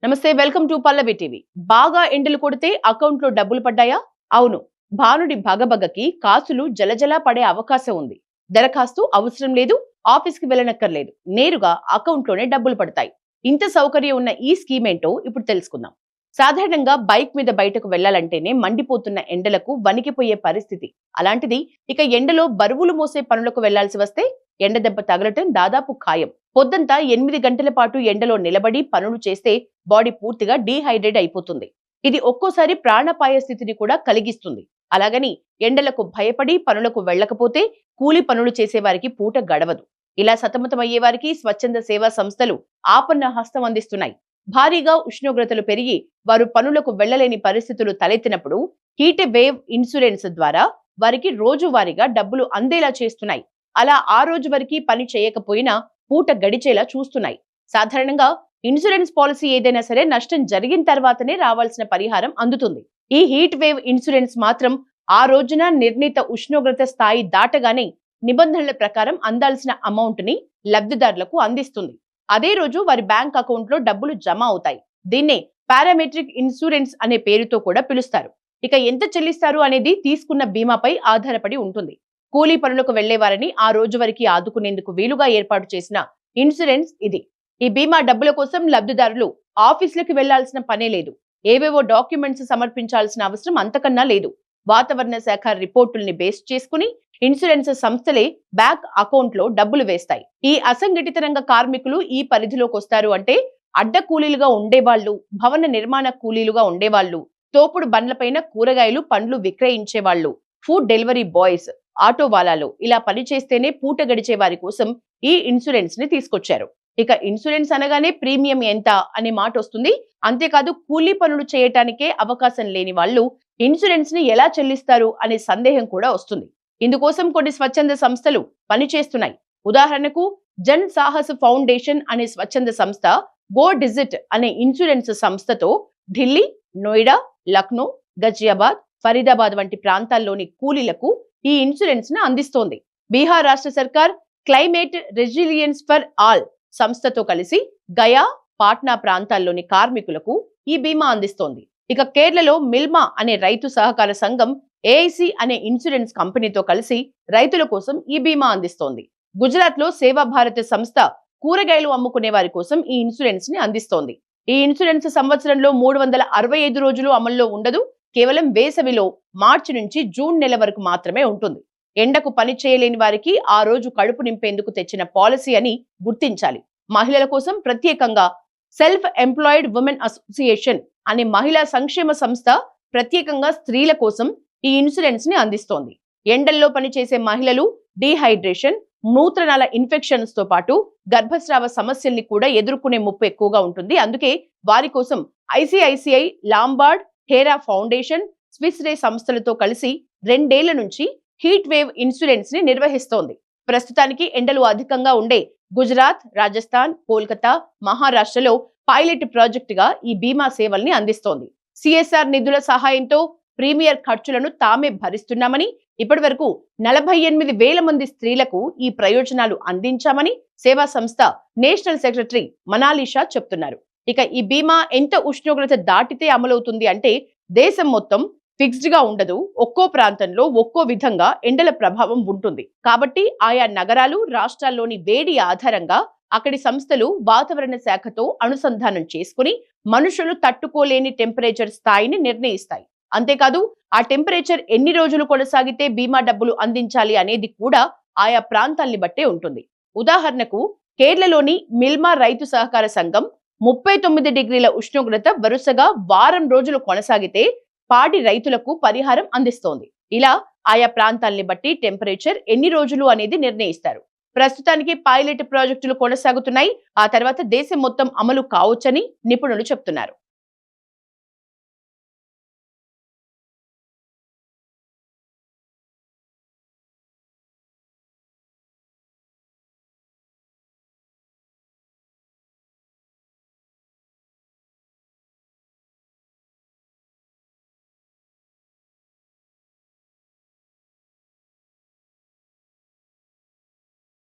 నమస్తే, welcome to Pallavi TV. బాగా ఎండలు కొడితే అకౌంట్ లో డబ్బులు పడ్డాయా? అవును. భానుడి భగభగకి కాసులు జలజలా పడే అవకాశం ఉంది. దరఖాస్తు అవసరం లేదు, ఆఫీస్ కి వెళ్ళనక్కర్లేదు, నేరుగా అకౌంట్ లోనే డబ్బులు పడతాయి. ఇంత సౌకర్యం ఉన్న ఈ స్కీమ్ ఏంటో ఇప్పుడు తెలుసుకుందాం. సాధారణంగా బైక్ మీద బయటకు వెళ్లాలంటేనే మండిపోతున్న ఎండలకు వణికిపోయే పరిస్థితి. అలాంటిది ఇక ఎండలో బరువులు మోసే పనులకు వెళ్లాల్సి వస్తే ఎండ దెబ్బ తగలటం దాదాపు ఖాయం. పొద్దంతా 8 గంటల పాటు ఎండలో నిలబడి పనులు చేస్తే బాడీ పూర్తిగా డీహైడ్రేట్ అయిపోతుంది. ఇది ఒక్కోసారి ప్రాణాపాయ స్థితిని కూడా కలిగిస్తుంది. అలాగని ఎండలకు భయపడి పనులకు వెళ్ళకపోతే కూలి పనులు చేసేవారికి పూట గడవదు. ఇలా సతమతమయ్యే వారికి స్వచ్ఛంద సేవా సంస్థలు ఆపన్న హస్తం అందిస్తున్నాయి. భారీగా ఉష్ణోగ్రతలు పెరిగి వారు పనులకు వెళ్లలేని పరిస్థితులు తలెత్తినప్పుడు హీట్ వేవ్ ఇన్సూరెన్స్ ద్వారా వారికి రోజువారీగా డబ్బులు అందేలా చేస్తున్నాయి. అలా ఆ రోజు వరకు పని చేయకపోయినా పూట గడిచేలా చూస్తున్నాయి. సాధారణంగా ఇన్సూరెన్స్ పాలసీ ఏదైనా సరే నష్టం జరిగిన తర్వాతనే రావాల్సిన పరిహారం అందుతుంది. ఈ హీట్ వేవ్ ఇన్సూరెన్స్ మాత్రం ఆ రోజున నిర్ణీత ఉష్ణోగ్రత స్థాయి దాటగానే నిబంధనల ప్రకారం అందాల్సిన అమౌంట్ ని లబ్ధిదారులకు అందిస్తుంది. అదే రోజు వారి బ్యాంక్ అకౌంట్ లో డబ్బులు జమ అవుతాయి. దీన్నే పారామెట్రిక్ ఇన్సూరెన్స్ అనే పేరుతో కూడా పిలుస్తారు. ఇక ఎంత చెల్లిస్తారు అనేది తీసుకున్న బీమాపై ఆధారపడి ఉంటుంది. కూలీ పనులకు వెళ్లేవారని ఆ రోజు వరకు ఆదుకునేందుకు వీలుగా ఏర్పాటు చేసిన ఇన్సూరెన్స్ ఇది. ఈ బీమా డబ్బుల కోసం లబ్ధిదారులు ఆఫీసులకు వెళ్లాల్సిన పనే లేదు. ఏవేవో డాక్యుమెంట్స్ సమర్పించాల్సిన అవసరం అంతకన్నా లేదు. వాతావరణ శాఖ రిపోర్టుల్ని బేస్ చేసుకుని ఇన్సూరెన్స్ సంస్థలే బ్యాంక్ అకౌంట్ లో డబ్బులు వేస్తాయి. ఈ అసంఘటిత రంగ కార్మికులు ఈ పరిధిలోకి వస్తారు అంటే అడ్డ కూలీలుగా ఉండేవాళ్లు, భవన నిర్మాణ కూలీలుగా ఉండేవాళ్లు, తోపుడు బండ్లపైన కూరగాయలు పండ్లు విక్రయించే వాళ్ళు, ఫుడ్ డెలివరీ బాయ్స్, ఆటో వాలాలు ఇలా పనిచేస్తేనే పూట గడిచే వారి కోసం ఈ ఇన్సూరెన్స్ ని తీసుకొచ్చారు. ఇక ఇన్సూరెన్స్ అనగానే ప్రీమియం ఎంత అనే మాట వస్తుంది. అంతేకాదు కూలీ పనులు చేయటానికే అవకాశం లేని వాళ్ళు ఇన్సూరెన్స్ ని ఎలా చెల్లిస్తారు అనే సందేహం కూడా వస్తుంది. ఇందుకోసం కొన్ని స్వచ్ఛంద సంస్థలు పనిచేస్తున్నాయి. ఉదాహరణకు జన్ సాహస్ ఫౌండేషన్ అనే స్వచ్ఛంద సంస్థ గో డిజిట్ అనే ఇన్సూరెన్స్ సంస్థతో ఢిల్లీ, నోయిడా, లక్నో, గజియాబాద్, ఫరీదాబాద్ వంటి ప్రాంతాల్లోని కూలీలకు ఈ ఇన్సూరెన్స్ ను అందిస్తోంది. బీహార్ రాష్ట్ర సర్కార్ క్లైమేట్ రెసిలియన్స్ ఫర్ ఆల్ సంస్థతో కలిసి గయా, పాట్నా ప్రాంతాల్లోని కార్మికులకు ఈ బీమా అందిస్తోంది. ఇక కేరళలో మిల్మా అనే రైతు సహకార సంఘం ఏఐసి అనే ఇన్సూరెన్స్ కంపెనీతో కలిసి రైతుల కోసం ఈ బీమా అందిస్తోంది. గుజరాత్ లో సేవా భారత్ సంస్థ కూరగాయలు అమ్ముకునే వారి కోసం ఈ ఇన్సూరెన్స్ ని అందిస్తోంది. ఈ ఇన్సూరెన్స్ సంవత్సరంలో 365 రోజులు అమల్లో ఉండదు. కేవలం వేసవిలో మార్చి నుంచి జూన్ నెల వరకు మాత్రమే ఉంటుంది. ఎండకు పని చేయలేని వారికి ఆ రోజు కడుపు నింపేందుకు తెచ్చిన పాలసీ అని గుర్తించాలి. మహిళల కోసం ప్రత్యేకంగా సెల్ఫ్ ఎంప్లాయిడ్ ఉమెన్ అసోసియేషన్ అనే మహిళా సంక్షేమ సంస్థ ప్రత్యేకంగా స్త్రీల కోసం ఈ ఇన్సూరెన్స్ ని అందిస్తోంది. ఎండల్లో పనిచేసే మహిళలు డీహైడ్రేషన్, మూత్రనాళ ఇన్ఫెక్షన్స్ తో పాటు గర్భస్రావ సమస్యల్ని కూడా ఎదుర్కొనే ముప్పు ఎక్కువగా ఉంటుంది. అందుకే వారి కోసం ఐసిఐసిఐ, లాంబార్డ్, హేరా ఫౌండేషన్, స్విస్ రే సంస్థలతో కలిసి 2 ఏళ్ల నుంచి హీట్ వేవ్ ఇన్సూరెన్స్ ని నిర్వహిస్తోంది. ప్రస్తుతానికి ఎండలు అధికంగా ఉండే గుజరాత్, రాజస్థాన్, కోల్కతా, మహారాష్ట్రలో పైలట్ ప్రాజెక్ట్ గా ఈ బీమా సేవల్ని అందిస్తోంది. సిఎస్ఆర్ నిధుల సహాయంతో ప్రీమియర్ ఖర్చులను తామే భరిస్తున్నామని, ఇప్పటి వరకు 48,000 మంది స్త్రీలకు ఈ ప్రయోజనాలు అందించామని సేవా సంస్థ నేషనల్ సెక్రటరీ మనాలిషా చెప్తున్నారు. ఇక ఈ బీమా ఎంత ఉష్ణోగ్రత దాటితే అమలవుతుంది అంటే దేశం మొత్తం ఫిక్స్డ్ గా ఉండదు. ఒక్కో ప్రాంతంలో ఒక్కో విధంగా ఎండల ప్రభావం ఉంటుంది. కాబట్టి ఆయా నగరాలు, రాష్ట్రాల్లోని వేడి ఆధారంగా అక్కడి సంస్థలు వాతావరణ శాఖతో అనుసంధానం చేసుకుని మనుషులు తట్టుకోలేని టెంపరేచర్ స్థాయిని నిర్ణయిస్తాయి. అంతేకాదు ఆ టెంపరేచర్ ఎన్ని రోజులు కొనసాగితే బీమా డబ్బులు అందించాలి అనేది కూడా ఆయా ప్రాంతాల్ని బట్టే ఉంటుంది. ఉదాహరణకు కేరళలోని మిల్మా రైతు సహకార సంఘం 39 డిగ్రీల ఉష్ణోగ్రత వరుసగా వారం రోజులు కొనసాగితే పాడి రైతులకు పరిహారం అందిస్తోంది. ఇలా ఆయా ప్రాంతాల్ని బట్టి టెంపరేచర్ ఎన్ని రోజులు అనేది నిర్ణయిస్తారు. ప్రస్తుతానికి పైలట్ ప్రాజెక్టులు కొనసాగుతున్నాయి. ఆ తర్వాత దేశం మొత్తం అమలు కావచ్చని నిపుణులు చెప్తున్నారు.